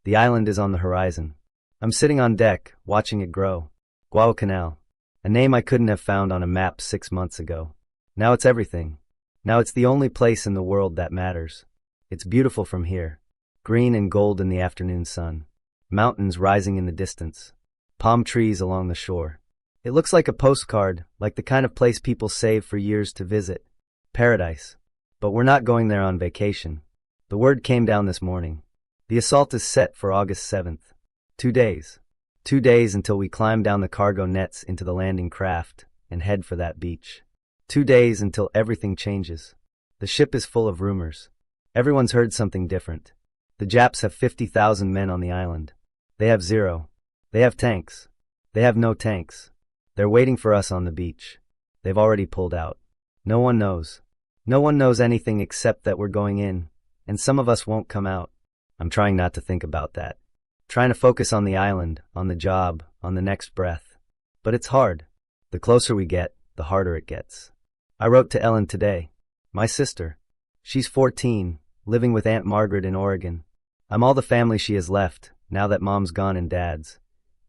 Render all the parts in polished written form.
The island is on the horizon. I'm sitting on deck, watching it grow. Guadalcanal. A name I couldn't have found on a map 6 months ago. Now it's everything. Now it's the only place in the world that matters. It's beautiful from here. Green and gold in the afternoon sun. Mountains rising in the distance. Palm trees along the shore. It looks like a postcard, like the kind of place people save for years to visit. Paradise. But we're not going there on vacation. The word came down this morning. The assault is set for August 7th. 2 days. 2 days until we climb down the cargo nets into the landing craft and head for that beach. 2 days until everything changes. The ship is full of rumors. Everyone's heard something different. The Japs have 50,000 men on the island. They have 0. They have tanks. They have no tanks. They're waiting for us on the beach. They've already pulled out. No one knows. No one knows anything except that we're going in, and some of us won't come out. I'm trying not to think about that. Trying to focus on the island, on the job, on the next breath. But it's hard. The closer we get, the harder it gets. I wrote to Ellen today. My sister. She's 14, living with Aunt Margaret in Oregon. I'm all the family she has left, now that Mom's gone and Dad's.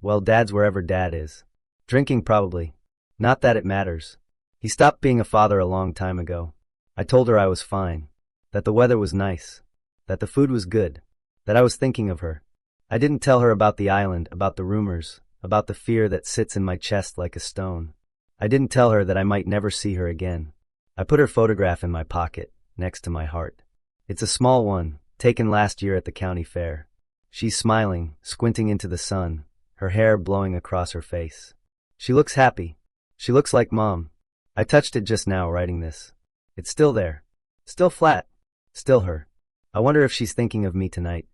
Well, Dad's wherever Dad is. Drinking probably. Not that it matters. He stopped being a father a long time ago. I told her I was fine. That the weather was nice. That the food was good. That I was thinking of her. I didn't tell her about the island, about the rumors, about the fear that sits in my chest like a stone. I didn't tell her that I might never see her again. I put her photograph in my pocket, next to my heart. It's a small one, taken last year at the county fair. She's smiling, squinting into the sun, her hair blowing across her face. She looks happy. She looks like Mom. I touched it just now writing this. It's still there. Still flat. Still her. I wonder if she's thinking of me tonight.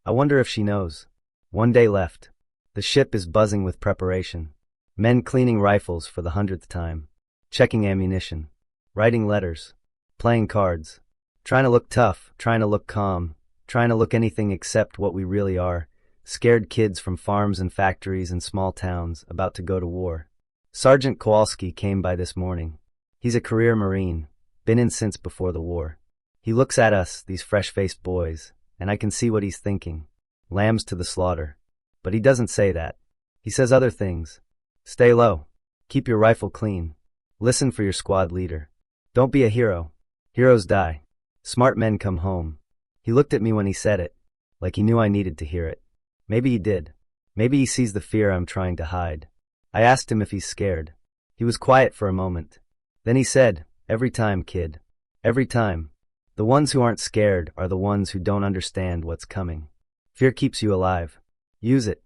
I wonder if she knows. 1 day left. The ship is buzzing with preparation. Men cleaning rifles for the 100th time. Checking ammunition. Writing letters. Playing cards. Trying to look tough, trying to look calm, trying to look anything except what we really are. Scared kids from farms and factories and small towns about to go to war. Sergeant Kowalski came by this morning. He's a career Marine, been in since before the war. He looks at us, these fresh-faced boys, and I can see what he's thinking. Lambs to the slaughter. But he doesn't say that. He says other things. Stay low. Keep your rifle clean. Listen for your squad leader. Don't be a hero. Heroes die. Smart men come home. He looked at me when he said it, like he knew I needed to hear it. Maybe he did. Maybe he sees the fear I'm trying to hide. I asked him if he's scared. He was quiet for a moment. Then he said, "Every time, kid. Every time. The ones who aren't scared are the ones who don't understand what's coming. Fear keeps you alive. Use it."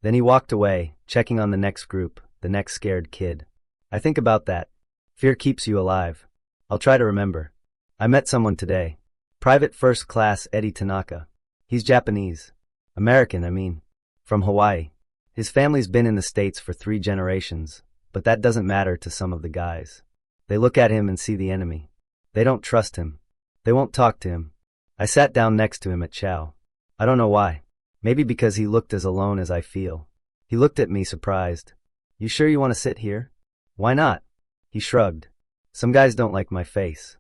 Then he walked away, checking on the next group, the next scared kid. I think about that. Fear keeps you alive. I'll try to remember. I met someone today. Private First Class Eddie Tanaka. He's Japanese. American, I mean. From Hawaii. His family's been in the States for 3 generations, but that doesn't matter to some of the guys. They look at him and see the enemy. They don't trust him. They won't talk to him. I sat down next to him at chow. I don't know why. Maybe because he looked as alone as I feel. He looked at me surprised. "You sure you want to sit here?" "Why not?" He shrugged. "Some guys don't like my face."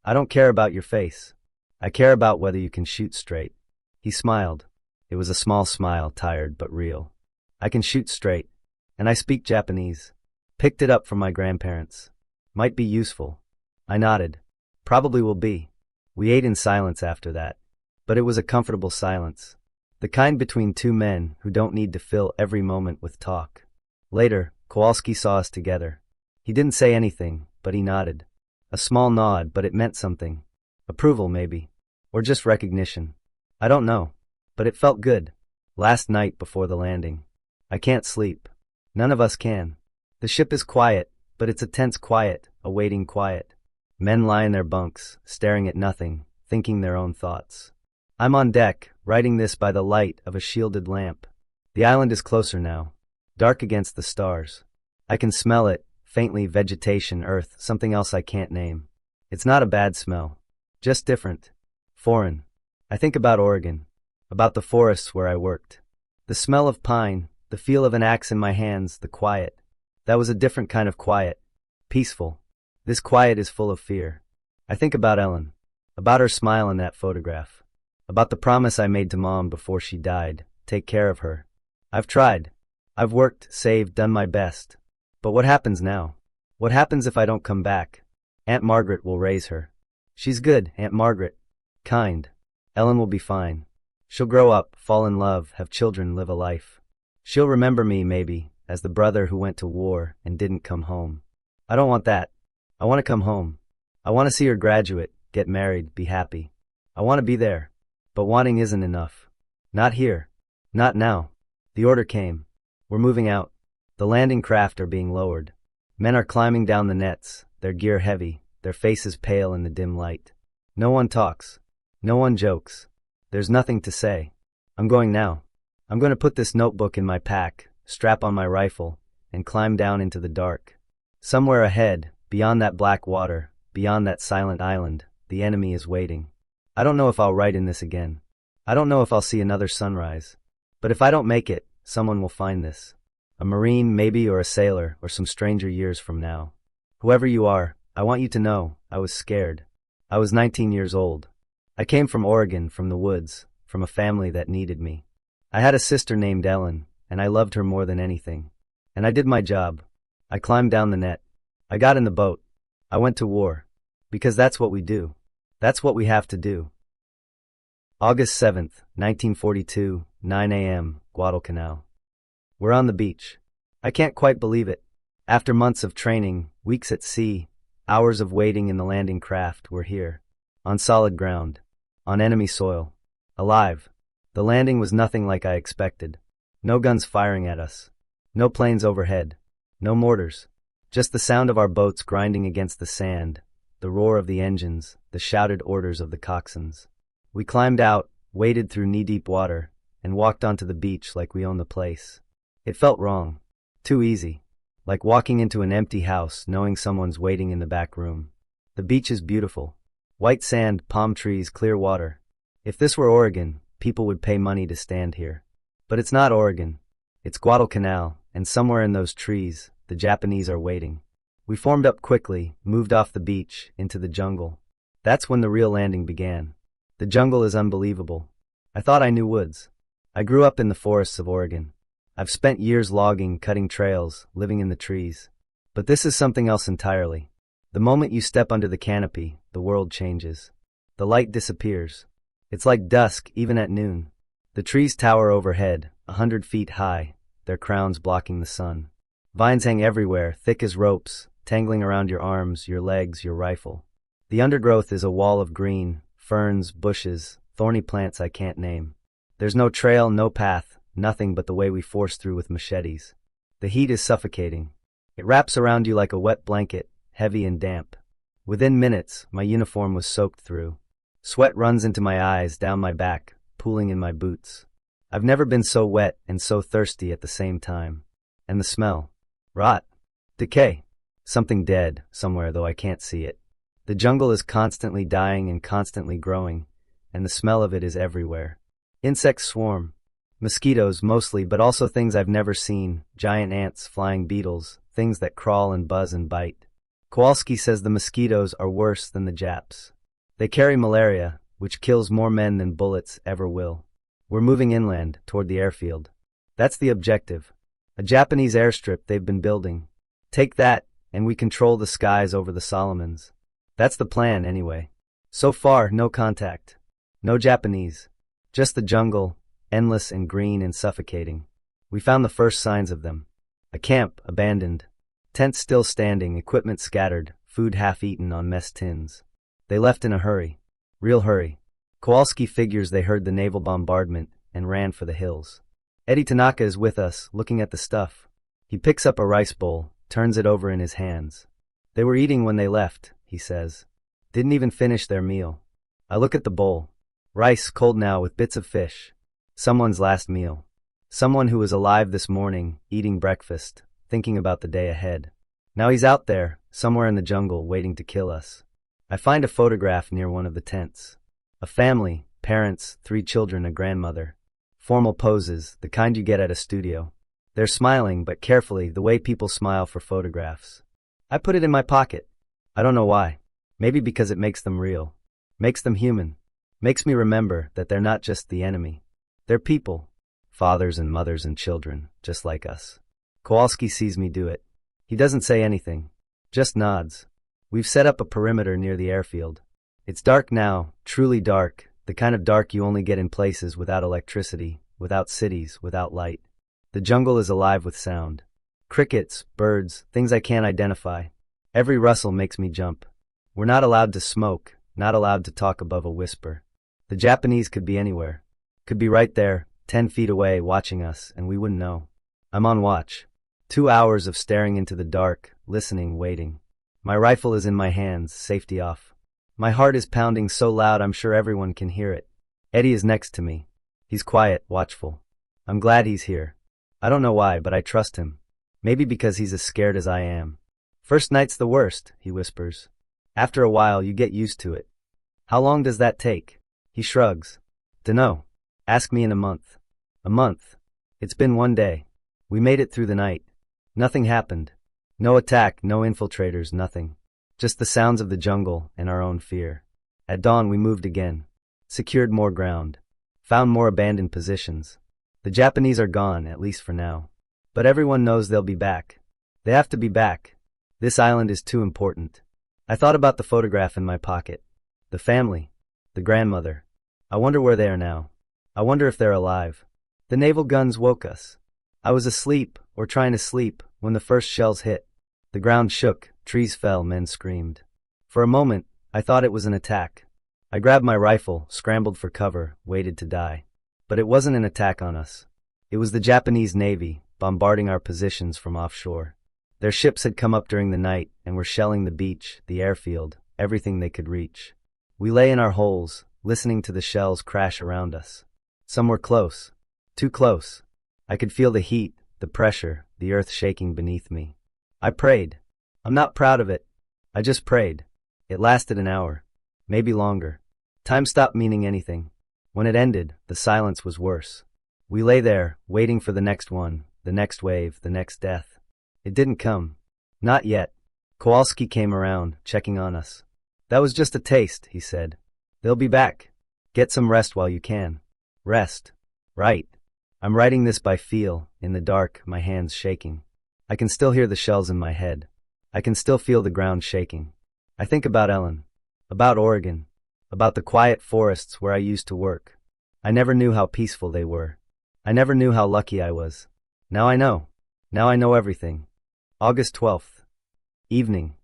"I don't care about your face. I care about whether you can shoot straight." He smiled. It was a small smile, tired but real. "I can shoot straight. And I speak Japanese. Picked it up from my grandparents. Might be useful." I nodded. "Probably will be." We ate in silence after that. But it was a comfortable silence. The kind between 2 men who don't need to fill every moment with talk. Later, Kowalski saw us together. He didn't say anything, but he nodded. A small nod, but it meant something. Approval, maybe. Or just recognition. I don't know. But it felt good. Last night before the landing. I can't sleep. None of us can. The ship is quiet, but it's a tense quiet, a waiting quiet. Men lie in their bunks, staring at nothing, thinking their own thoughts. I'm on deck, writing this by the light of a shielded lamp. The island is closer now, dark against the stars. I can smell it, faintly, vegetation, earth, something else I can't name. It's not a bad smell. Just different. Foreign. I think about Oregon. About the forests where I worked. The smell of pine, the feel of an axe in my hands, the quiet. That was a different kind of quiet. Peaceful. This quiet is full of fear. I think about Ellen. About her smile in that photograph. About the promise I made to Mom before she died, take care of her. I've tried. I've worked, saved, done my best. But what happens now? What happens if I don't come back? Aunt Margaret will raise her. She's good, Aunt Margaret. Kind. Ellen will be fine. She'll grow up, fall in love, have children, live a life. She'll remember me, maybe, as the brother who went to war and didn't come home. I don't want that. I want to come home. I want to see her graduate, get married, be happy. I want to be there. But wanting isn't enough. Not here. Not now. The order came. We're moving out. The landing craft are being lowered. Men are climbing down the nets, their gear heavy, their faces pale in the dim light. No one talks. No one jokes. There's nothing to say. I'm going now. I'm going to put this notebook in my pack, strap on my rifle, and climb down into the dark. Somewhere ahead, beyond that black water, beyond that silent island, the enemy is waiting. I don't know if I'll write in this again. I don't know if I'll see another sunrise. But if I don't make it, someone will find this. A Marine, maybe, or a sailor, or some stranger years from now. Whoever you are, I want you to know, I was scared. I was 19 years old. I came from Oregon, from the woods, from a family that needed me. I had a sister named Ellen, and I loved her more than anything. And I did my job. I climbed down the net. I got in the boat. I went to war. Because that's what we do. That's what we have to do. August 7th, 1942, 9 a.m., Guadalcanal. We're on the beach. I can't quite believe it. After months of training, weeks at sea, hours of waiting in the landing craft, we're here. On solid ground. On enemy soil. Alive. The landing was nothing like I expected. No guns firing at us. No planes overhead. No mortars. Just the sound of our boats grinding against the sand, the roar of the engines, the shouted orders of the coxswains. We climbed out, waded through knee-deep water, and walked onto the beach like we owned the place. It felt wrong. Too easy. Like walking into an empty house, knowing someone's waiting in the back room. The beach is beautiful. White sand, palm trees, clear water. If this were Oregon, people would pay money to stand here. But it's not Oregon. It's Guadalcanal, and somewhere in those trees, the Japanese are waiting. We formed up quickly, moved off the beach, into the jungle. That's when the real landing began. The jungle is unbelievable. I thought I knew woods. I grew up in the forests of Oregon. I've spent years logging, cutting trails, living in the trees. But this is something else entirely. The moment you step under the canopy, the world changes. The light disappears. It's like dusk, even at noon. The trees tower overhead, 100 feet high, their crowns blocking the sun. Vines hang everywhere, thick as ropes, tangling around your arms, your legs, your rifle. The undergrowth is a wall of green, ferns, bushes, thorny plants I can't name. There's no trail, no path, nothing but the way we force through with machetes. The heat is suffocating. It wraps around you like a wet blanket, heavy and damp. Within minutes, my uniform was soaked through. Sweat runs into my eyes, down my back, pooling in my boots. I've never been so wet and so thirsty at the same time. And the smell. Rot. Decay. Something dead, somewhere, though I can't see it. The jungle is constantly dying and constantly growing, and the smell of it is everywhere. Insects swarm. Mosquitoes mostly, but also things I've never seen, giant ants, flying beetles, things that crawl and buzz and bite. Kowalski says the mosquitoes are worse than the Japs. They carry malaria, which kills more men than bullets ever will. We're moving inland, toward the airfield. That's the objective. A Japanese airstrip they've been building. Take that, and we control the skies over the Solomons. That's the plan, anyway. So far, no contact. No Japanese. Just the jungle, endless and green and suffocating. We found the first signs of them. A camp, abandoned. Tents still standing, equipment scattered, food half-eaten on mess tins. They left in a hurry. Real hurry. Kowalski figures they heard the naval bombardment and ran for the hills. Eddie Tanaka is with us, looking at the stuff. He picks up a rice bowl, turns it over in his hands. They were eating when they left, he says. Didn't even finish their meal. I look at the bowl. Rice, cold now, with bits of fish. Someone's last meal. Someone who was alive this morning, eating breakfast, thinking about the day ahead. Now he's out there, somewhere in the jungle, waiting to kill us. I find a photograph near one of the tents. A family, parents, 3 children, a grandmother. Formal poses, the kind you get at a studio. They're smiling, but carefully, the way people smile for photographs. I put it in my pocket. I don't know why. Maybe because it makes them real. Makes them human. Makes me remember that they're not just the enemy. They're people. fathers and mothers and children, just like us. Kowalski sees me do it. He doesn't say anything, just nods. We've set up a perimeter near the airfield. It's dark now, truly dark, the kind of dark you only get in places without electricity, without cities, without light. The jungle is alive with sound. Crickets, birds, things I can't identify. Every rustle makes me jump. We're not allowed to smoke, not allowed to talk above a whisper. The Japanese could be anywhere. Could be right there, 10 feet away, watching us, and we wouldn't know. I'm on watch. 2 hours of staring into the dark, listening, waiting. My rifle is in my hands, safety off. My heart is pounding so loud I'm sure everyone can hear it. Eddie is next to me. He's quiet, watchful. I'm glad he's here. I don't know why, but I trust him. Maybe because he's as scared as I am. First night's the worst, he whispers. After a while, you get used to it. How long does that take? He shrugs. Dunno. Ask me in a month. A month. It's been 1 day. We made it through the night. Nothing happened. No attack, no infiltrators, nothing. Just the sounds of the jungle and our own fear. At dawn we moved again. Secured more ground. Found more abandoned positions. The Japanese are gone, at least for now. But everyone knows they'll be back. They have to be back. This island is too important. I thought about the photograph in my pocket. The family. The grandmother. I wonder where they are now. I wonder if they're alive. The naval guns woke us. I was asleep, or trying to sleep, when the first shells hit. The ground shook, trees fell, men screamed. For a moment, I thought it was an attack. I grabbed my rifle, scrambled for cover, waited to die. But it wasn't an attack on us. It was the Japanese Navy, bombarding our positions from offshore. Their ships had come up during the night and were shelling the beach, the airfield, everything they could reach. We lay in our holes, listening to the shells crash around us. Some were close. Too close. I could feel the heat, the pressure, the earth shaking beneath me. I prayed. I'm not proud of it. I just prayed. It lasted an hour. Maybe longer. Time stopped meaning anything. When it ended, the silence was worse. We lay there, waiting for the next one, the next wave, the next death. It didn't come. Not yet. Kowalski came around, checking on us. That was just a taste, he said. They'll be back. Get some rest while you can. Rest. Right. I'm writing this by feel, in the dark, my hands shaking. I can still hear the shells in my head. I can still feel the ground shaking. I think about Ellen. About Oregon. About the quiet forests where I used to work. I never knew how peaceful they were. I never knew how lucky I was. Now I know. Now I know everything. August 12th. Evening.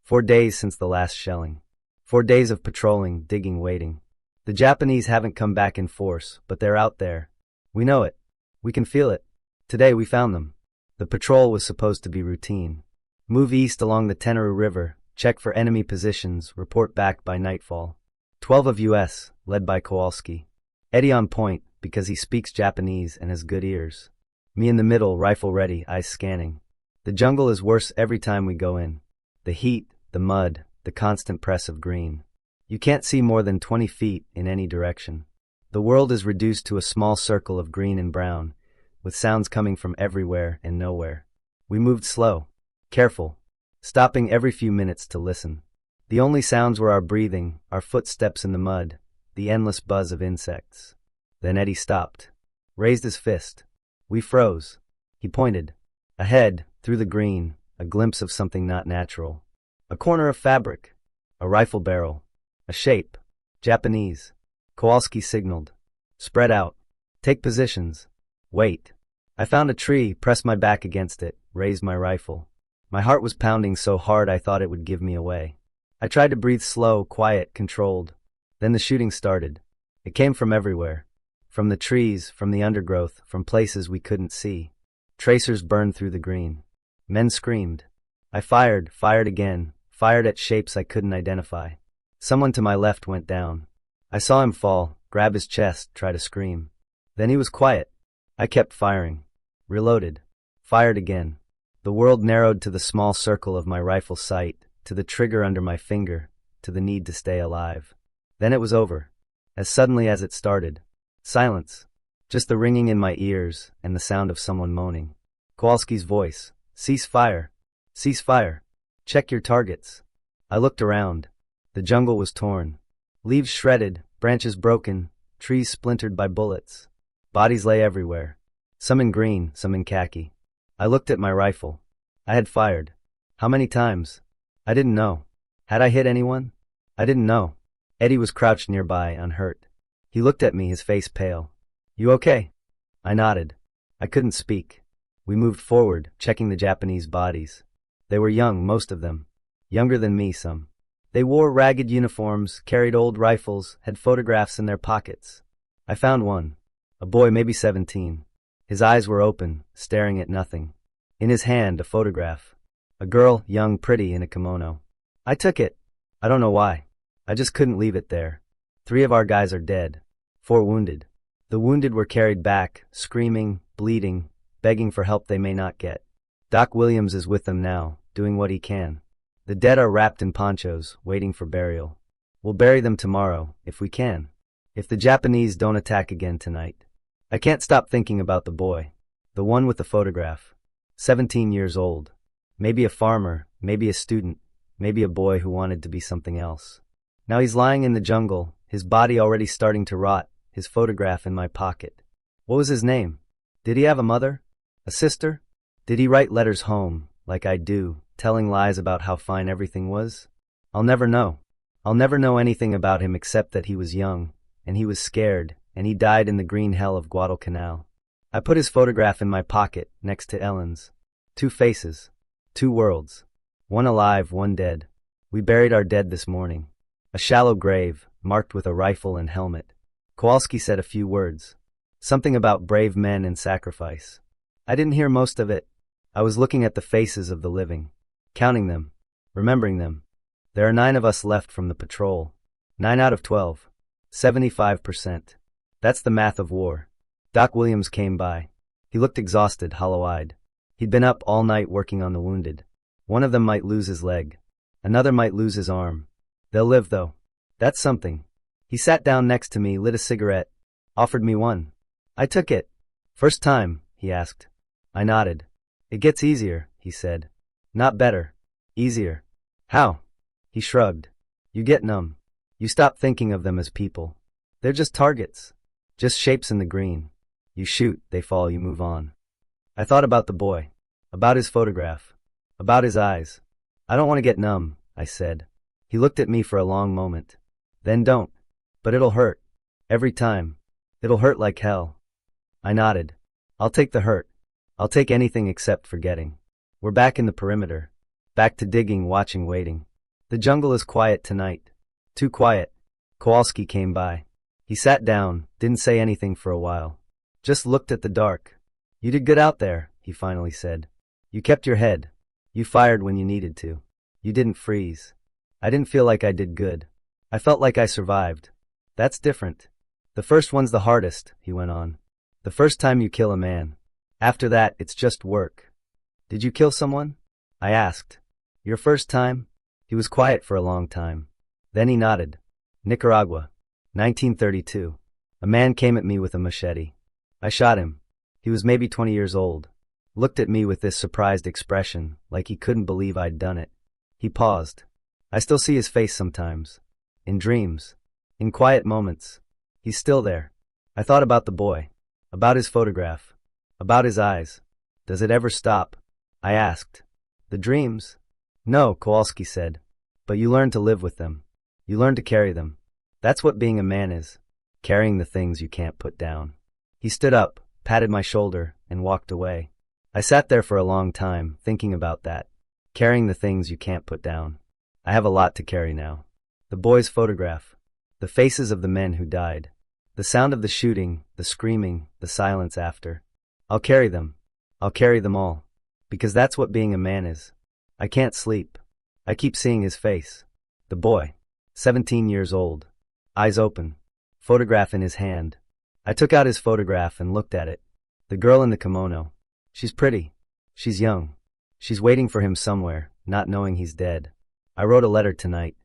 4 days since the last shelling. 4 days of patrolling, digging, waiting. The Japanese haven't come back in force, but they're out there. We know it. We can feel it. Today we found them. The patrol was supposed to be routine. Move east along the Tenere River, check for enemy positions, report back by nightfall. 12 of US, led by Kowalski. Eddie on point, because he speaks Japanese and has good ears. Me in the middle, rifle ready, eyes scanning. The jungle is worse every time we go in. The heat, the mud, the constant press of green. You can't see more than 20 feet in any direction. The world is reduced to a small circle of green and brown, with sounds coming from everywhere and nowhere. We moved slow, careful, stopping every few minutes to listen. The only sounds were our breathing, our footsteps in the mud, the endless buzz of insects. Then Eddie stopped, raised his fist. We froze. He pointed. Ahead, through the green, a glimpse of something not natural. A corner of fabric. A rifle barrel. A shape. Japanese. Kowalski signaled. Spread out. Take positions. Wait. I found a tree, pressed my back against it, raised my rifle. My heart was pounding so hard I thought it would give me away. I tried to breathe slow, quiet, controlled. Then the shooting started. It came from everywhere. From the trees, from the undergrowth, from places we couldn't see. Tracers burned through the green. Men screamed. I fired again, fired at shapes I couldn't identify. Someone to my left went down. I saw him fall, grab his chest, try to scream. Then he was quiet. I kept firing. Reloaded. Fired again. The world narrowed to the small circle of my rifle sight, to the trigger under my finger, to the need to stay alive. Then it was over. As suddenly as it started. Silence. Just the ringing in my ears and the sound of someone moaning. Kowalski's voice. Cease fire. Cease fire. Check your targets. I looked around. The jungle was torn. Leaves shredded, branches broken, trees splintered by bullets. Bodies lay everywhere. Some in green, some in khaki. I looked at my rifle. I had fired. How many times? I didn't know. Had I hit anyone? I didn't know. Eddie was crouched nearby, unhurt. He looked at me, his face pale. You okay? I nodded. I couldn't speak. We moved forward, checking the Japanese bodies. They were young, most of them. Younger than me, some. They wore ragged uniforms, carried old rifles, had photographs in their pockets. I found one. A boy, maybe 17. His eyes were open, staring at nothing. In his hand, a photograph. A girl, young, pretty, in a kimono. I took it. I don't know why. I just couldn't leave it there. 3 of our guys are dead. 4 wounded. The wounded were carried back, screaming, bleeding, begging for help they may not get. Doc Williams is with them now, doing what he can. The dead are wrapped in ponchos, waiting for burial. We'll bury them tomorrow, if we can. If the Japanese don't attack again tonight. I can't stop thinking about the boy. The one with the photograph. 17 years old. Maybe a farmer, maybe a student, maybe a boy who wanted to be something else. Now he's lying in the jungle, his body already starting to rot, his photograph in my pocket. What was his name? Did he have a mother? A sister? Did he write letters home, like I do, telling lies about how fine everything was? I'll never know. I'll never know anything about him except that he was young, and he was scared, and he died in the green hell of Guadalcanal. I put his photograph in my pocket, next to Ellen's. 2 faces. 2 worlds. One alive, one dead. We buried our dead this morning. A shallow grave, marked with a rifle and helmet. Kowalski said a few words. Something about brave men and sacrifice. I didn't hear most of it. I was looking at the faces of the living. Counting them. Remembering them. There are 9 of us left from the patrol. 9 out of 12. 75%. That's the math of war. Doc Williams came by. He looked exhausted, hollow-eyed. He'd been up all night working on the wounded. One of them might lose his leg. Another might lose his arm. They'll live, though. That's something. He sat down next to me, lit a cigarette, offered me one. I took it. First time, he asked. I nodded. It gets easier, he said. Not better. Easier. How? He shrugged. You get numb. You stop thinking of them as people. They're just targets. Just shapes in the green. You shoot, they fall, you move on. I thought about the boy. About his photograph. About his eyes. I don't want to get numb, I said. He looked at me for a long moment. Then don't. But it'll hurt. Every time. It'll hurt like hell. I nodded. I'll take the hurt. I'll take anything except forgetting. We're back in the perimeter. Back to digging, watching, waiting. The jungle is quiet tonight. Too quiet. Kowalski came by. He sat down, didn't say anything for a while. Just looked at the dark. You did good out there, he finally said. You kept your head. You fired when you needed to. You didn't freeze. I didn't feel like I did good. I felt like I survived. That's different. The first one's the hardest, he went on. The first time you kill a man. After that, it's just work. Did you kill someone? I asked. Your first time? He was quiet for a long time. Then he nodded. Nicaragua. 1932. A man came at me with a machete. I shot him. He was maybe 20 years old. Looked at me with this surprised expression, like he couldn't believe I'd done it. He paused. I still see his face sometimes. In dreams. In quiet moments. He's still there. I thought about the boy. About his photograph. About his eyes. Does it ever stop? I asked. The dreams? No, Kowalski said. But you learn to live with them. You learn to carry them. That's what being a man is. Carrying the things you can't put down. He stood up, patted my shoulder, and walked away. I sat there for a long time, thinking about that. Carrying the things you can't put down. I have a lot to carry now. The boy's photograph. The faces of the men who died. The sound of the shooting, the screaming, the silence after. I'll carry them. I'll carry them all. Because that's what being a man is. I can't sleep. I keep seeing his face. The boy. 17 years old. Eyes open. Photograph in his hand. I took out his photograph and looked at it. The girl in the kimono. She's pretty. She's young. She's waiting for him somewhere, not knowing he's dead. I wrote a letter tonight.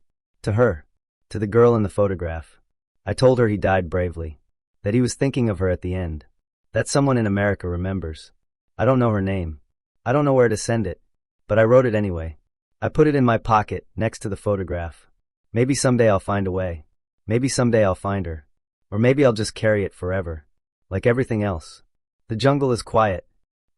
To her. To the girl in the photograph. I told her he died bravely. That he was thinking of her at the end. That someone in America remembers. I don't know her name. I don't know where to send it. But I wrote it anyway. I put it in my pocket, next to the photograph. Maybe someday I'll find a way. Maybe someday I'll find her. Or maybe I'll just carry it forever. like everything else. The jungle is quiet.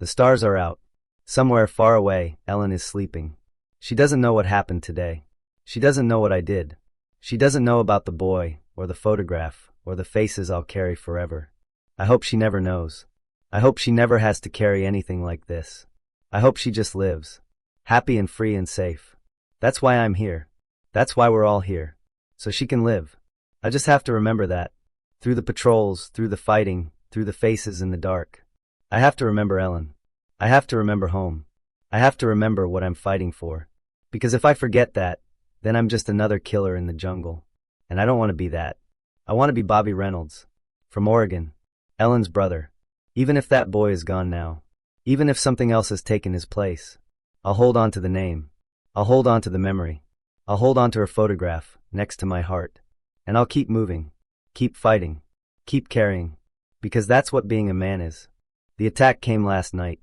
The stars are out. Somewhere far away, Ellen is sleeping. She doesn't know what happened today. She doesn't know what I did. She doesn't know about the boy, or the photograph, or the faces I'll carry forever. I hope she never knows. I hope she never has to carry anything like this. I hope she just lives, happy and free and safe. That's why I'm here. That's why we're all here. So she can live. I just have to remember that. Through the patrols, through the fighting, through the faces in the dark. I have to remember Ellen. I have to remember home. I have to remember what I'm fighting for. Because if I forget that, then I'm just another killer in the jungle. And I don't want to be that. I want to be Bobby Reynolds. From Oregon. Ellen's brother. Even if that boy is gone now. Even if something else has taken his place. I'll hold on to the name. I'll hold on to the memory. I'll hold on to her photograph, next to my heart. And I'll keep moving. Keep fighting. Keep carrying. Because that's what being a man is. The attack came last night.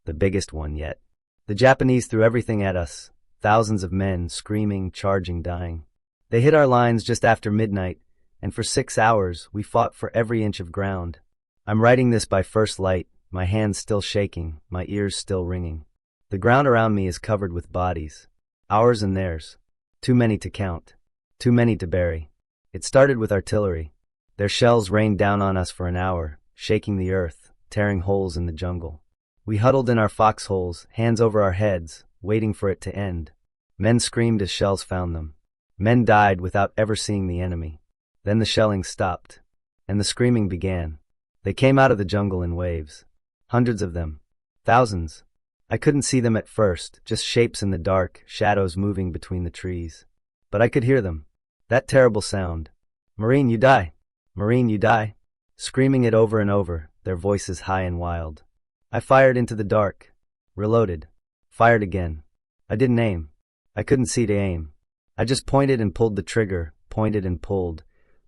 The biggest one yet. The Japanese threw everything at us. Thousands of men, screaming, charging, dying. They hit our lines just after midnight, and for 6 hours, we fought for every inch of ground. I'm writing this by first light, my hands still shaking, my ears still ringing. The ground around me is covered with bodies. Ours and theirs. Too many to count. Too many to bury. It started with artillery. Their shells rained down on us for an hour, shaking the earth, tearing holes in the jungle. We huddled in our foxholes, hands over our heads, waiting for it to end. Men screamed as shells found them. Men died without ever seeing the enemy. Then the shelling stopped, and the screaming began. They came out of the jungle in waves. Hundreds of them. Thousands. I couldn't see them at first, just shapes in the dark, shadows moving between the trees. But I could hear them. That terrible sound. Marine, you die. Marine, you die. Screaming it over and over, their voices high and wild. I fired into the dark. Reloaded. Fired again. I didn't aim. I couldn't see to aim. I just pointed and pulled the trigger, pointed and pulled,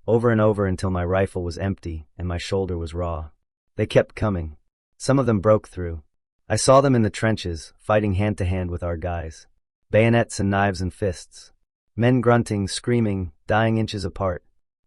over and over until my rifle was empty and my shoulder was raw. They kept coming. Some of them broke through. I saw them in the trenches, fighting hand to hand with our guys. Bayonets and knives and fists. Men grunting, screaming, dying inches apart.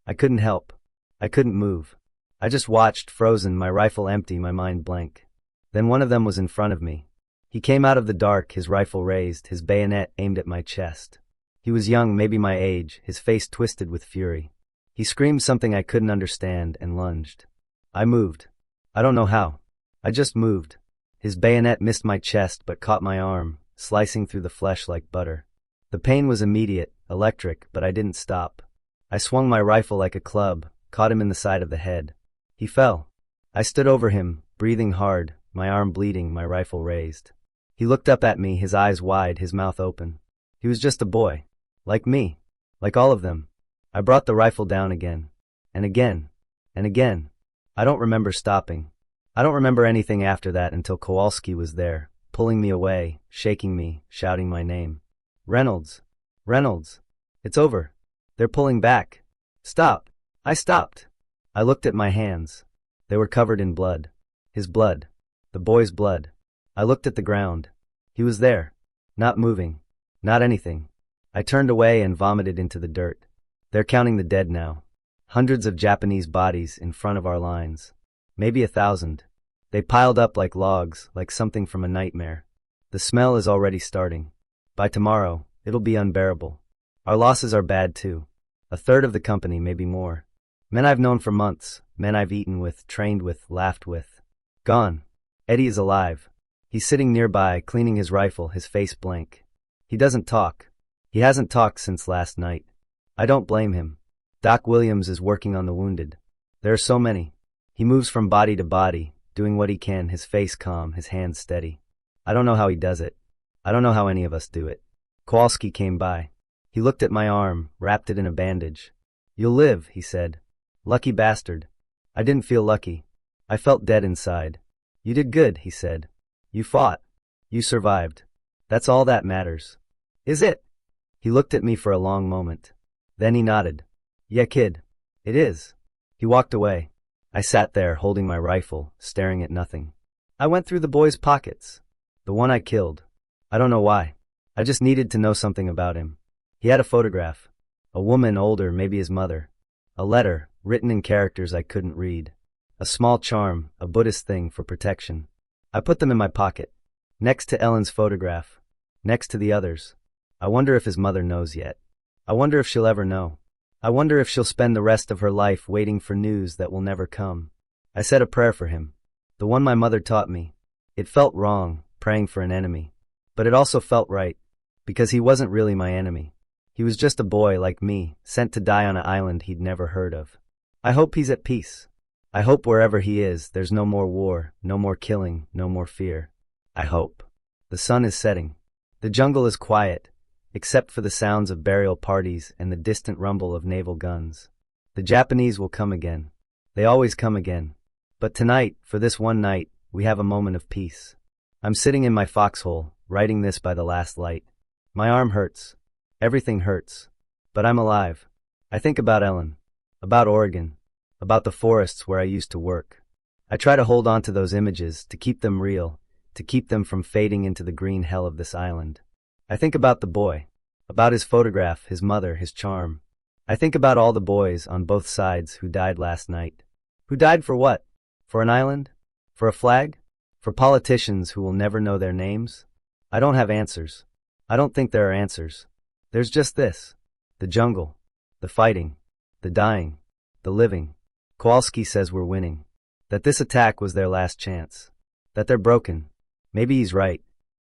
I couldn't help. I couldn't move. I just watched, frozen, my rifle empty, my mind blank. Then one of them was in front of me. He came out of the dark, his rifle raised, his bayonet aimed at my chest. He was young, maybe my age, his face twisted with fury. He screamed something I couldn't understand and lunged. I moved. I don't know how. I just moved. His bayonet missed my chest but caught my arm, slicing through the flesh like butter. The pain was immediate, electric, but I didn't stop. I swung my rifle like a club, caught him in the side of the head. He fell. I stood over him, breathing hard, my arm bleeding, my rifle raised. He looked up at me, his eyes wide, his mouth open. He was just a boy. Like me. Like all of them. I brought the rifle down again. And again. And again. I don't remember stopping. I don't remember anything after that until Kowalski was there, pulling me away, shaking me, shouting my name. Reynolds. Reynolds. It's over. They're pulling back. Stop. I stopped. I looked at my hands. They were covered in blood. His blood. The boy's blood. I looked at the ground. He was there. Not moving. Not anything. I turned away and vomited into the dirt. They're counting the dead now. Hundreds of Japanese bodies in front of our lines. Maybe 1,000. They piled up like logs, like something from a nightmare. The smell is already starting. By tomorrow, it'll be unbearable. Our losses are bad too. 1/3 of the company, maybe more. Men I've known for months, men I've eaten with, trained with, laughed with. Gone. Eddie is alive. He's sitting nearby, cleaning his rifle, his face blank. He doesn't talk. He hasn't talked since last night. I don't blame him. Doc Williams is working on the wounded. There are so many. He moves from body to body, doing what he can, his face calm, his hands steady. I don't know how he does it. I don't know how any of us do it. Kowalski came by. He looked at my arm, wrapped it in a bandage. You'll live, he said. Lucky bastard. I didn't feel lucky. I felt dead inside. You did good, he said. You fought. You survived. That's all that matters. Is it? He looked at me for a long moment. Then he nodded. Yeah, kid. It is. He walked away. I sat there, holding my rifle, staring at nothing. I went through the boy's pockets. The one I killed. I don't know why. I just needed to know something about him. He had a photograph. A woman older, maybe his mother. A letter, written in characters I couldn't read. A small charm, a Buddhist thing for protection. I put them in my pocket. Next to Ellen's photograph. Next to the others. I wonder if his mother knows yet. I wonder if she'll ever know. I wonder if she'll spend the rest of her life waiting for news that will never come. I said a prayer for him. The one my mother taught me. It felt wrong, praying for an enemy. But it also felt right. Because he wasn't really my enemy. He was just a boy like me, sent to die on an island he'd never heard of. I hope he's at peace. I hope wherever he is, there's no more war, no more killing, no more fear. I hope. The sun is setting. The jungle is quiet, except for the sounds of burial parties and the distant rumble of naval guns. The Japanese will come again. They always come again. But tonight, for this one night, we have a moment of peace. I'm sitting in my foxhole, writing this by the last light. My arm hurts. Everything hurts. But I'm alive. I think about Ellen. About Oregon. About the forests where I used to work. I try to hold on to those images, to keep them real, to keep them from fading into the green hell of this island. I think about the boy. About his photograph, his mother, his charm. I think about all the boys on both sides who died last night. Who died for what? For an island? For a flag? For politicians who will never know their names? I don't have answers. I don't think there are answers. There's just this. The jungle. The fighting. The dying. The living. Kowalski says we're winning. That this attack was their last chance. That they're broken. Maybe he's right.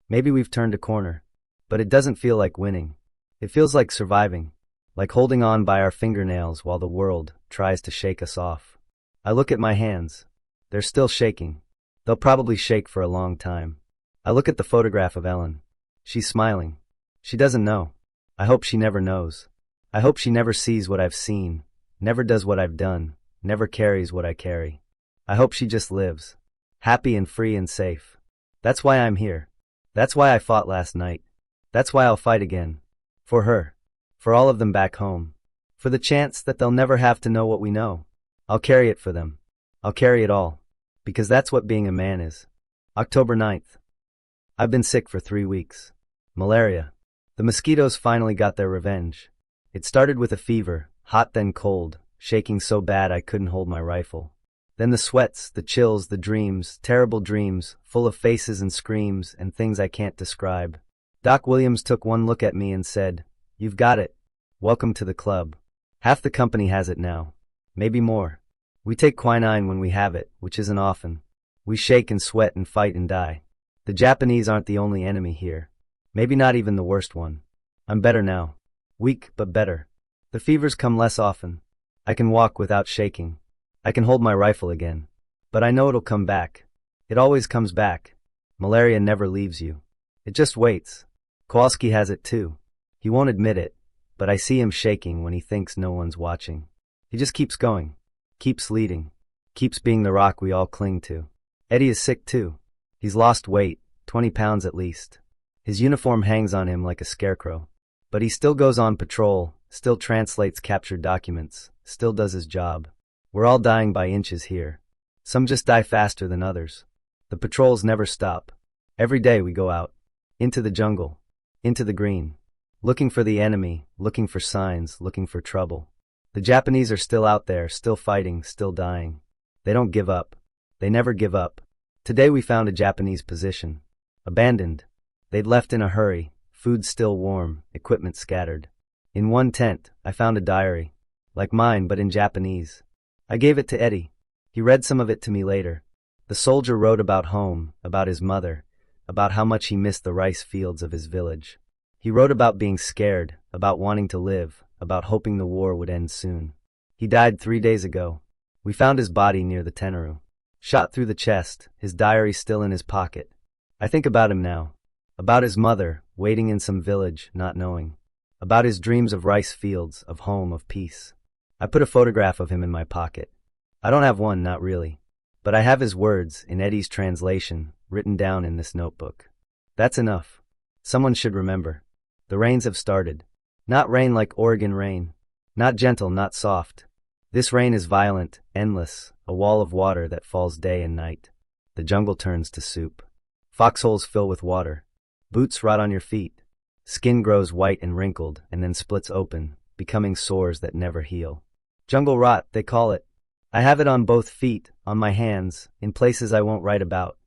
Maybe we've turned a corner. But it doesn't feel like winning. It feels like surviving. Like holding on by our fingernails while the world tries to shake us off. I look at my hands. They're still shaking. They'll probably shake for a long time. I look at the photograph of Ellen. She's smiling. She doesn't know. I hope she never knows. I hope she never sees what I've seen, never does what I've done, never carries what I carry. I hope she just lives. Happy and free and safe. That's why I'm here. That's why I fought last night. That's why I'll fight again. For her. For all of them back home. For the chance that they'll never have to know what we know. I'll carry it for them. I'll carry it all. Because that's what being a man is. October 9th. I've been sick for 3 weeks. Malaria. The mosquitoes finally got their revenge. It started with a fever, hot then cold, shaking so bad I couldn't hold my rifle. Then the sweats, the chills, the dreams, terrible dreams, full of faces and screams and things I can't describe. Doc Williams took one look at me and said, "You've got it. Welcome to the club. Half the company has it now. Maybe more. We take quinine when we have it, which isn't often. We shake and sweat and fight and die. The Japanese aren't the only enemy here. Maybe not even the worst one. I'm better now. Weak, but better. The fevers come less often. I can walk without shaking. I can hold my rifle again. But I know it'll come back. It always comes back. Malaria never leaves you. It just waits. Kowalski has it too. He won't admit it, but I see him shaking when he thinks no one's watching. He just keeps going. Keeps leading. Keeps being the rock we all cling to. Eddie is sick too. He's lost weight, 20 pounds at least. His uniform hangs on him like a scarecrow. But he still goes on patrol, still translates captured documents, still does his job. We're all dying by inches here. Some just die faster than others. The patrols never stop. Every day we go out. Into the jungle. Into the green. Looking for the enemy, looking for signs, looking for trouble. The Japanese are still out there, still fighting, still dying. They don't give up. They never give up. Today we found a Japanese position. Abandoned. They'd left in a hurry, food still warm, equipment scattered. In one tent, I found a diary. Like mine, but in Japanese. I gave it to Eddie. He read some of it to me later. The soldier wrote about home, about his mother, about how much he missed the rice fields of his village. He wrote about being scared, about wanting to live, about hoping the war would end soon. He died 3 days ago. We found his body near the Tenaru. Shot through the chest, his diary still in his pocket. I think about him now. About his mother, waiting in some village, not knowing. About his dreams of rice fields, of home, of peace. I put a photograph of him in my pocket. I don't have one, not really. But I have his words, in Eddie's translation, written down in this notebook. That's enough. Someone should remember. The rains have started. Not rain like Oregon rain. Not gentle, not soft. This rain is violent, endless, a wall of water that falls day and night. The jungle turns to soup. Foxholes fill with water. Boots rot on your feet. Skin grows white and wrinkled and then splits open, becoming sores that never heal. Jungle rot, they call it. I have it on both feet, on my hands, in places I won't write about.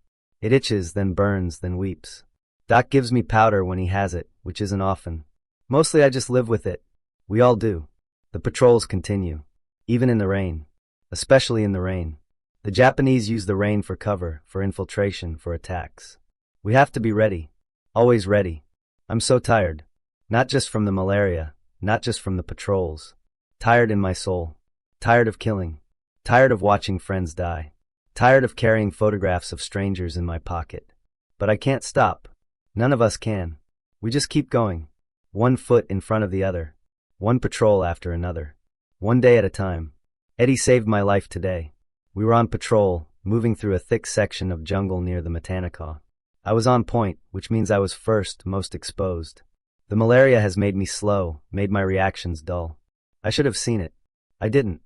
It itches, then burns, then weeps. Doc gives me powder when he has it, which isn't often. Mostly I just live with it. We all do. The patrols continue. Even in the rain. Especially in the rain. The Japanese use the rain for cover, for infiltration, for attacks. We have to be ready. Always ready. I'm so tired. Not just from the malaria, not just from the patrols. Tired in my soul. Tired of killing. Tired of watching friends die. Tired of carrying photographs of strangers in my pocket. But I can't stop. None of us can. We just keep going. One foot in front of the other. One patrol after another. One day at a time. Eddie saved my life today. We were on patrol, moving through a thick section of jungle near the Matanacaw. I was on point, which means I was first, most exposed. The malaria has made me slow, made my reactions dull. I should have seen it. I didn't.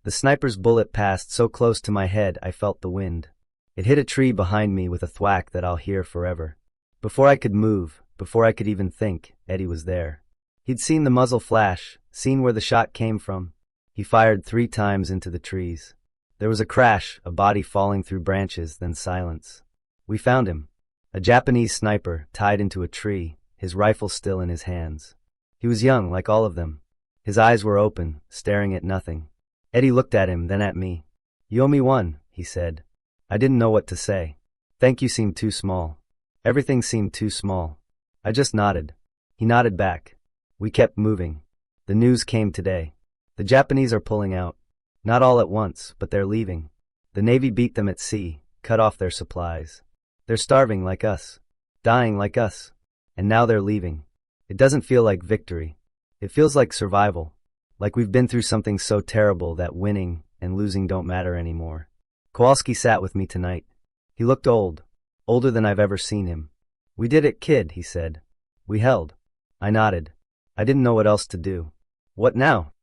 The sniper's bullet passed so close to my head I felt the wind. It hit a tree behind me with a thwack that I'll hear forever. Before I could move, before I could even think, Eddie was there. He'd seen the muzzle flash, seen where the shot came from. He fired 3 times into the trees. There was a crash, a body falling through branches, then silence. We found him. A Japanese sniper, tied into a tree, his rifle still in his hands. He was young, like all of them. His eyes were open, staring at nothing. Eddie looked at him, then at me. "You owe me one," he said. I didn't know what to say. Thank you seemed too small. Everything seemed too small. I just nodded. He nodded back. We kept moving. The news came today. The Japanese are pulling out. Not all at once, but they're leaving. The Navy beat them at sea, cut off their supplies. They're starving like us. Dying like us. And now they're leaving. It doesn't feel like victory. It feels like survival. Like we've been through something so terrible that winning and losing don't matter anymore. Kowalski sat with me tonight. He looked old. Older than I've ever seen him. "We did it, kid," he said. "We held." I nodded. I didn't know what else to do. "What now?"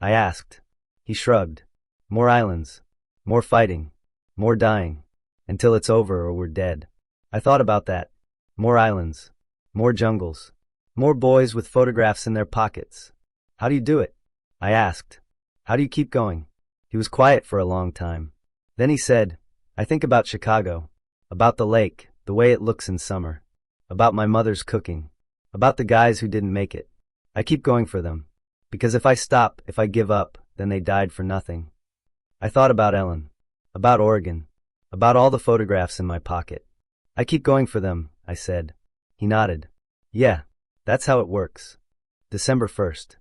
I asked. He shrugged. "More islands. More fighting. More dying. Until it's over or we're dead." I thought about that. More islands. More jungles. More boys with photographs in their pockets. "How do you do it?" I asked. "How do you keep going?" He was quiet for a long time. Then he said, "I think about Chicago. About the lake, the way it looks in summer. About my mother's cooking. About the guys who didn't make it. I keep going for them. Because if I stop, if I give up, then they died for nothing." I thought about Ellen. About Oregon. About all the photographs in my pocket. "I keep going for them," I said. He nodded. "Yeah, that's how it works." December 1st.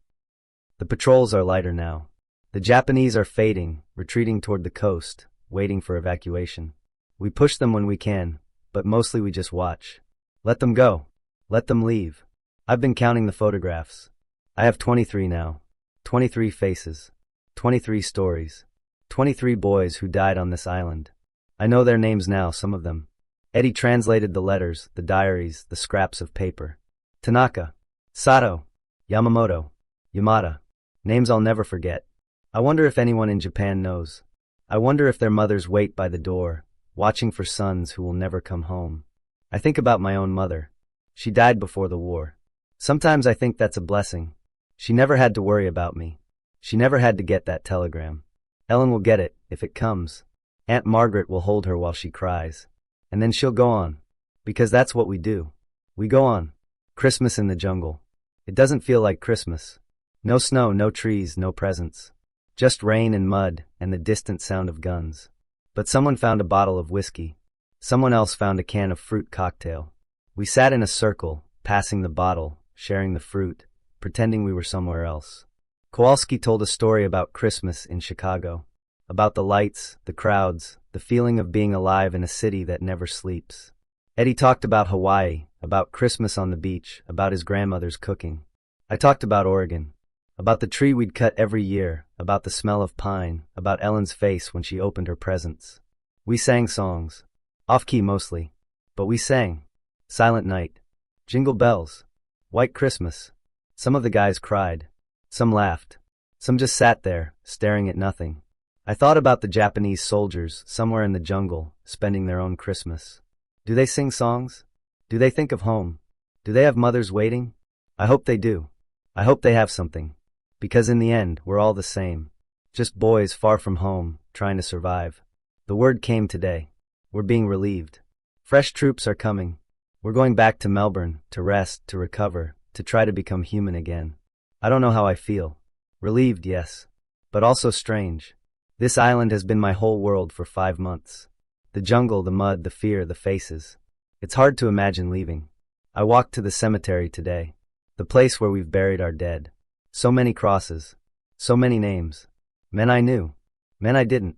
The patrols are lighter now. The Japanese are fading, retreating toward the coast, waiting for evacuation. We push them when we can, but mostly we just watch. Let them go. Let them leave. I've been counting the photographs. I have 23 now. 23 faces. 23 stories. 23 boys who died on this island. I know their names now, some of them. Eddie translated the letters, the diaries, the scraps of paper. Tanaka. Sato. Yamamoto. Yamada. Names I'll never forget. I wonder if anyone in Japan knows. I wonder if their mothers wait by the door, watching for sons who will never come home. I think about my own mother. She died before the war. Sometimes I think that's a blessing. She never had to worry about me. She never had to get that telegram. Ellen will get it, if it comes. Aunt Margaret will hold her while she cries. And then she'll go on. Because that's what we do. We go on. Christmas in the jungle. It doesn't feel like Christmas. No snow, no trees, no presents. Just rain and mud, and the distant sound of guns. But someone found a bottle of whiskey. Someone else found a can of fruit cocktail. We sat in a circle, passing the bottle, sharing the fruit, pretending we were somewhere else. Kowalski told a story about Christmas in Chicago. About the lights, the crowds, the feeling of being alive in a city that never sleeps. Eddie talked about Hawaii, about Christmas on the beach, about his grandmother's cooking. I talked about Oregon. About the tree we'd cut every year, about the smell of pine, about Ellen's face when she opened her presents. We sang songs. Off-key mostly. But we sang. Silent Night. Jingle Bells. White Christmas. Some of the guys cried. Some laughed. Some just sat there, staring at nothing. I thought about the Japanese soldiers, somewhere in the jungle, spending their own Christmas. Do they sing songs? Do they think of home? Do they have mothers waiting? I hope they do. I hope they have something. Because in the end, we're all the same. Just boys far from home, trying to survive. The word came today. We're being relieved. Fresh troops are coming. We're going back to Melbourne, to rest, to recover, to try to become human again. I don't know how I feel. Relieved, yes. But also strange. This island has been my whole world for 5 months. The jungle, the mud, the fear, the faces. It's hard to imagine leaving. I walked to the cemetery today. The place where we've buried our dead. So many crosses. So many names. Men I knew. Men I didn't.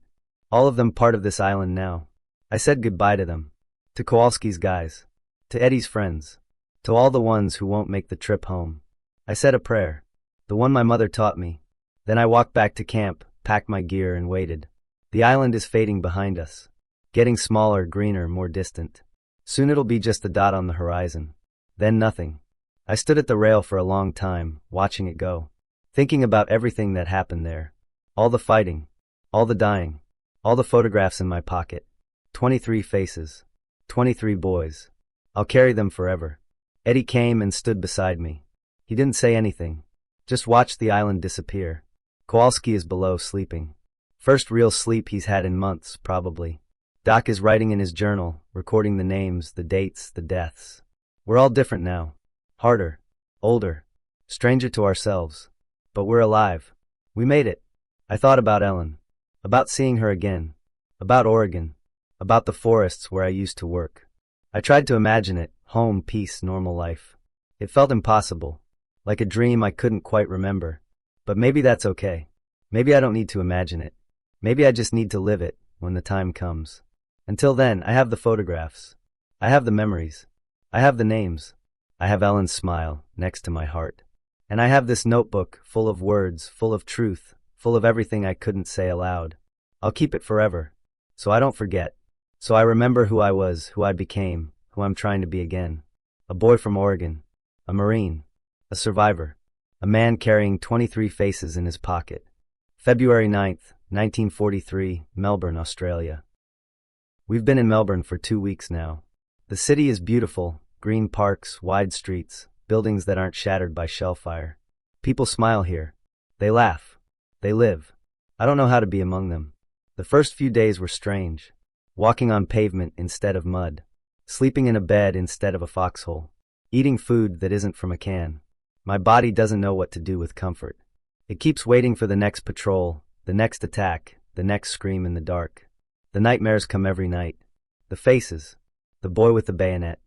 All of them part of this island now. I said goodbye to them. To Kowalski's guys. To Eddie's friends. To all the ones who won't make the trip home. I said a prayer. The one my mother taught me. Then I walked back to camp, packed my gear and waited. The island is fading behind us. Getting smaller, greener, more distant. Soon it'll be just a dot on the horizon. Then nothing. I stood at the rail for a long time, watching it go. Thinking about everything that happened there. All the fighting. All the dying. All the photographs in my pocket. 23 faces. 23 boys. I'll carry them forever. Eddie came and stood beside me. He didn't say anything. Just watched the island disappear. Kowalski is below sleeping. First real sleep he's had in months, probably. Doc is writing in his journal, recording the names, the dates, the deaths. We're all different now. Harder. Older. Stranger to ourselves. But we're alive. We made it. I thought about Ellen. About seeing her again. About Oregon. About the forests where I used to work. I tried to imagine it. Home, peace, normal life. It felt impossible. Like a dream I couldn't quite remember. But maybe that's okay. Maybe I don't need to imagine it. Maybe I just need to live it when the time comes. Until then, I have the photographs. I have the memories. I have the names. I have Ellen's smile next to my heart. And I have this notebook full of words, full of truth, full of everything I couldn't say aloud. I'll keep it forever. So I don't forget. So I remember who I was, who I became, who I'm trying to be again. A boy from Oregon. A Marine. A survivor. A man carrying 23 faces in his pocket. February 9th, 1943, Melbourne, Australia. We've been in Melbourne for 2 weeks now. The city is beautiful, green parks, wide streets, buildings that aren't shattered by shell fire. People smile here. They laugh. They live. I don't know how to be among them. The first few days were strange. Walking on pavement instead of mud. Sleeping in a bed instead of a foxhole. Eating food that isn't from a can. My body doesn't know what to do with comfort. It keeps waiting for the next patrol, the next attack, the next scream in the dark. The nightmares come every night. The faces. The boy with the bayonet.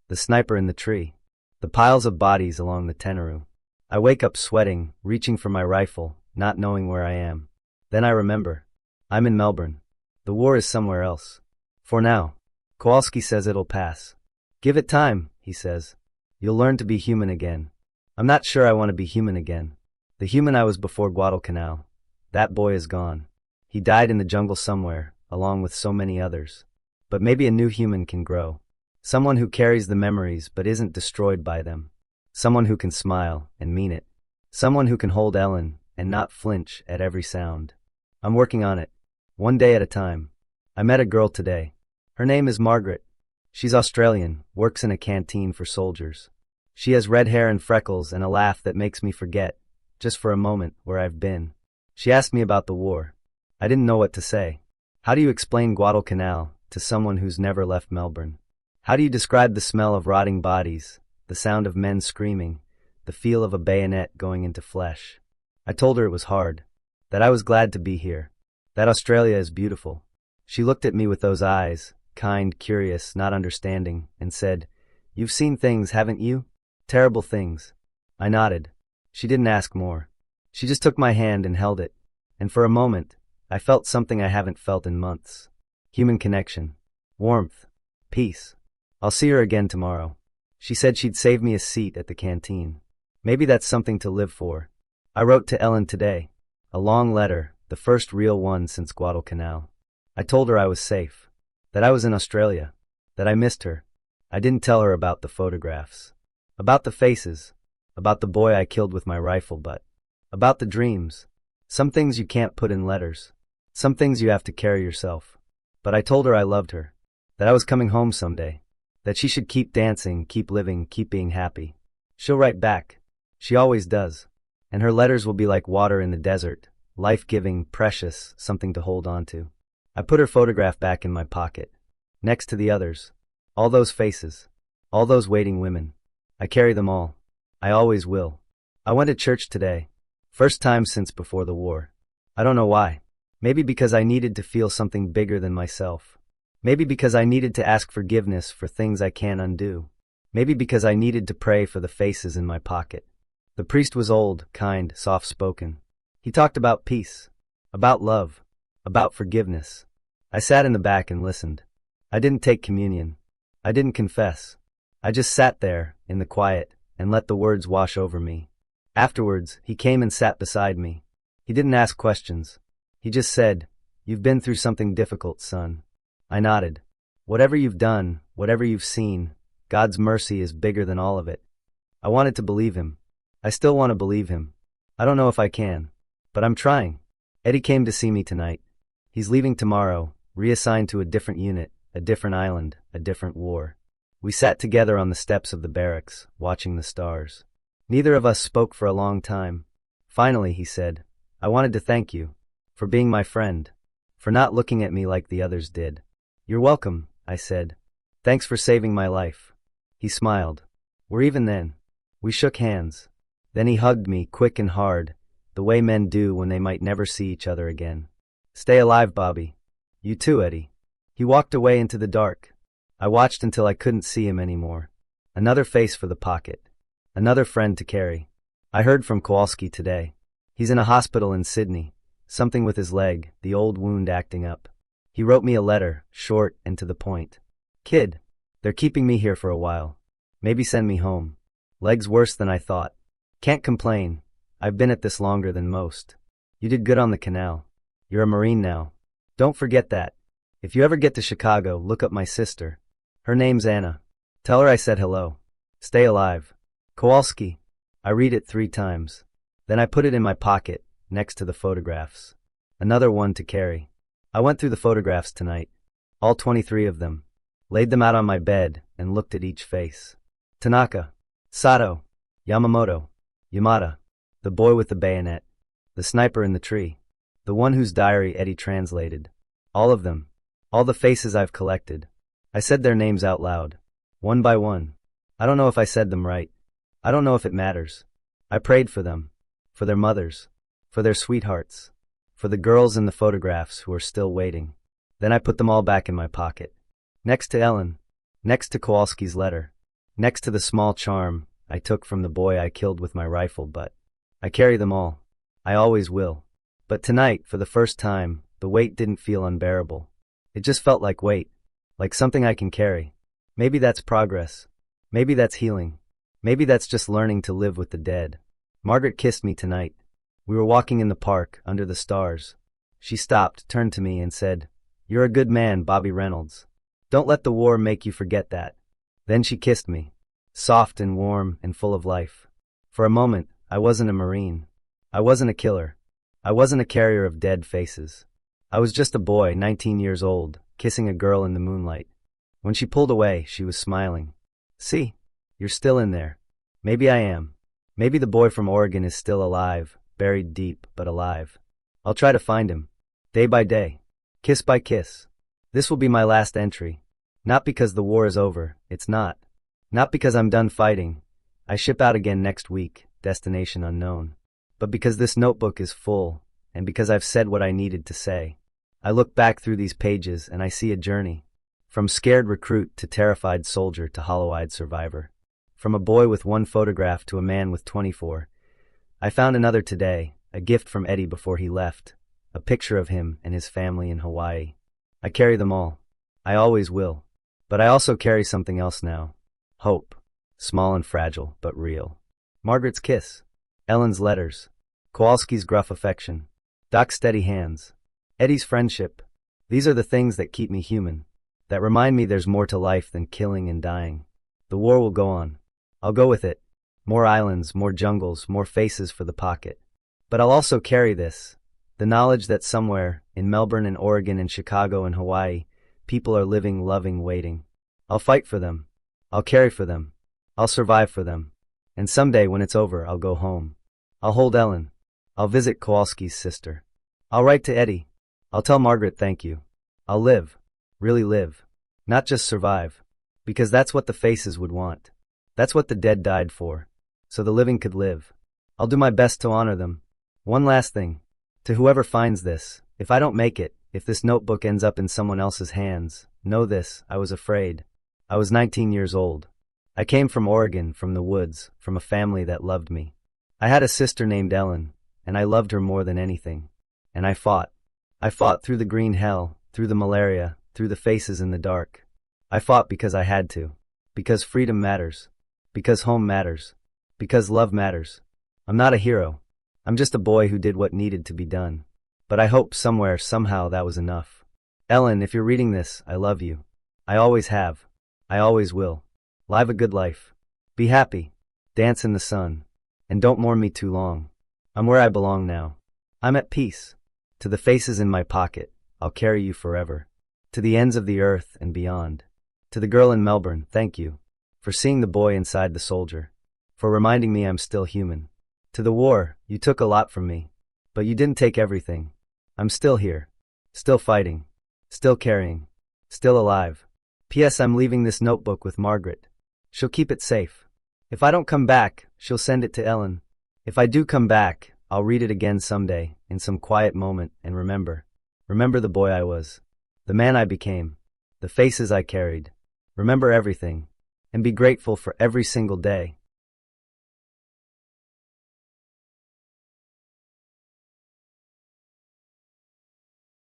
The sniper in the tree. The piles of bodies along the Tenaroo. I wake up sweating, reaching for my rifle, not knowing where I am. Then I remember. I'm in Melbourne. The war is somewhere else. For now. Kowalski says it'll pass. Give it time, he says. You'll learn to be human again. I'm not sure I want to be human again. The human I was before Guadalcanal. That boy is gone. He died in the jungle somewhere, along with so many others. But maybe a new human can grow. Someone who carries the memories but isn't destroyed by them. Someone who can smile and mean it. Someone who can hold Ellen and not flinch at every sound. I'm working on it. One day at a time. I met a girl today. Her name is Margaret. She's Australian, works in a canteen for soldiers. She has red hair and freckles and a laugh that makes me forget, just for a moment, where I've been. She asked me about the war. I didn't know what to say. How do you explain Guadalcanal to someone who's never left Melbourne? How do you describe the smell of rotting bodies, the sound of men screaming, the feel of a bayonet going into flesh? I told her it was hard, that I was glad to be here, that Australia is beautiful. She looked at me with those eyes, kind, curious, not understanding, and said, "You've seen things, haven't you? Terrible things." I nodded. She didn't ask more. She just took my hand and held it. And for a moment, I felt something I haven't felt in months. Human connection. Warmth. Peace. I'll see her again tomorrow. She said she'd save me a seat at the canteen. Maybe that's something to live for. I wrote to Ellen today. A long letter, the first real one since Guadalcanal. I told her I was safe. That I was in Australia. That I missed her. I didn't tell her about the photographs. About the faces. About the boy I killed with my rifle, but about the dreams. Some things you can't put in letters. Some things you have to carry yourself. But I told her I loved her. That I was coming home someday. That she should keep dancing, keep living, keep being happy. She'll write back. She always does. And her letters will be like water in the desert, life-giving, precious, something to hold on to. I put her photograph back in my pocket, next to the others. All those faces. All those waiting women. I carry them all. I always will. I went to church today. First time since before the war. I don't know why. Maybe because I needed to feel something bigger than myself. Maybe because I needed to ask forgiveness for things I can't undo. Maybe because I needed to pray for the faces in my pocket. The priest was old, kind, soft-spoken. He talked about peace, about love, about forgiveness. I sat in the back and listened. I didn't take communion. I didn't confess. I just sat there, in the quiet, and let the words wash over me. Afterwards, he came and sat beside me. He didn't ask questions. He just said, "You've been through something difficult, son." I nodded. Whatever you've done, whatever you've seen, God's mercy is bigger than all of it. I wanted to believe him. I still want to believe him. I don't know if I can, but I'm trying. Eddie came to see me tonight. He's leaving tomorrow, reassigned to a different unit, a different island, a different war. We sat together on the steps of the barracks, watching the stars. Neither of us spoke for a long time. Finally, he said, "I wanted to thank you for being my friend, for not looking at me like the others did." "You're welcome," I said. "Thanks for saving my life." He smiled. "We're even then." We shook hands. Then he hugged me quick and hard, the way men do when they might never see each other again. "Stay alive, Bobby." "You too, Eddie." He walked away into the dark. I watched until I couldn't see him anymore. Another face for the pocket. Another friend to carry. I heard from Kowalski today. He's in a hospital in Sydney. Something with his leg, the old wound acting up. He wrote me a letter, short and to the point. "Kid, they're keeping me here for a while. Maybe send me home. Leg's worse than I thought. Can't complain. I've been at this longer than most. You did good on the canal. You're a Marine now. Don't forget that. If you ever get to Chicago, look up my sister. Her name's Anna. Tell her I said hello. Stay alive. Kowalski." I read it 3 times. Then I put it in my pocket, next to the photographs. Another one to carry. I went through the photographs tonight. All 23 of them. Laid them out on my bed and looked at each face. Tanaka. Sato. Yamamoto. Yamada. The boy with the bayonet. The sniper in the tree. The one whose diary Eddie translated. All of them. All the faces I've collected. I said their names out loud. One by one. I don't know if I said them right. I don't know if it matters. I prayed for them. For their mothers. For their sweethearts. For the girls in the photographs who are still waiting. Then I put them all back in my pocket. Next to Ellen. Next to Kowalski's letter. Next to the small charm I took from the boy I killed with my rifle butt. I carry them all. I always will. But tonight, for the first time, the weight didn't feel unbearable. It just felt like weight. Like something I can carry. Maybe that's progress. Maybe that's healing. Maybe that's just learning to live with the dead. Margaret kissed me tonight. We were walking in the park, under the stars. She stopped, turned to me and said, "You're a good man, Bobby Reynolds. Don't let the war make you forget that." Then she kissed me. Soft and warm and full of life. For a moment, I wasn't a Marine. I wasn't a killer. I wasn't a carrier of dead faces. I was just a boy, 19 years old, kissing a girl in the moonlight. When she pulled away, she was smiling. "See, you're still in there." Maybe I am. Maybe the boy from Oregon is still alive, buried deep, but alive. I'll try to find him. Day by day. Kiss by kiss. This will be my last entry. Not because the war is over, it's not. Not because I'm done fighting. I ship out again next week, destination unknown. But because this notebook is full, and because I've said what I needed to say. I look back through these pages and I see a journey. From scared recruit to terrified soldier to hollow-eyed survivor. From a boy with 1 photograph to a man with 24. I found another today, a gift from Eddie before he left. A picture of him and his family in Hawaii. I carry them all. I always will. But I also carry something else now. Hope. Small and fragile, but real. Margaret's kiss. Ellen's letters. Kowalski's gruff affection. Doc's steady hands. Eddie's friendship. These are the things that keep me human. That remind me there's more to life than killing and dying. The war will go on. I'll go with it. More islands, more jungles, more faces for the pocket. But I'll also carry this. The knowledge that somewhere, in Melbourne and Oregon and Chicago and Hawaii, people are living, loving, waiting. I'll fight for them. I'll carry for them. I'll survive for them. And someday when it's over, I'll go home. I'll hold Ellen. I'll visit Kowalski's sister. I'll write to Eddie. I'll tell Margaret thank you. I'll live. Really live. Not just survive. Because that's what the faces would want. That's what the dead died for. So the living could live. I'll do my best to honor them. One last thing. To whoever finds this, if I don't make it, if this notebook ends up in someone else's hands, know this, I was afraid. I was 19 years old. I came from Oregon, from the woods, from a family that loved me. I had a sister named Ellen, and I loved her more than anything. And I fought. I fought through the green hell, through the malaria, through the faces in the dark. I fought because I had to. Because freedom matters. Because home matters. Because love matters. I'm not a hero. I'm just a boy who did what needed to be done. But I hope somewhere, somehow that was enough. Ellen, if you're reading this, I love you. I always have. I always will. Live a good life. Be happy. Dance in the sun. And don't mourn me too long. I'm where I belong now. I'm at peace. To the faces in my pocket, I'll carry you forever. To the ends of the earth and beyond. To the girl in Melbourne, thank you. For seeing the boy inside the soldier. For reminding me I'm still human. To the war, you took a lot from me. But you didn't take everything. I'm still here. Still fighting. Still carrying. Still alive. P.S. I'm leaving this notebook with Margaret. She'll keep it safe. If I don't come back, she'll send it to Ellen. If I do come back, I'll read it again someday, in some quiet moment, and remember. Remember the boy I was. The man I became. The faces I carried. Remember everything. And be grateful for every single day.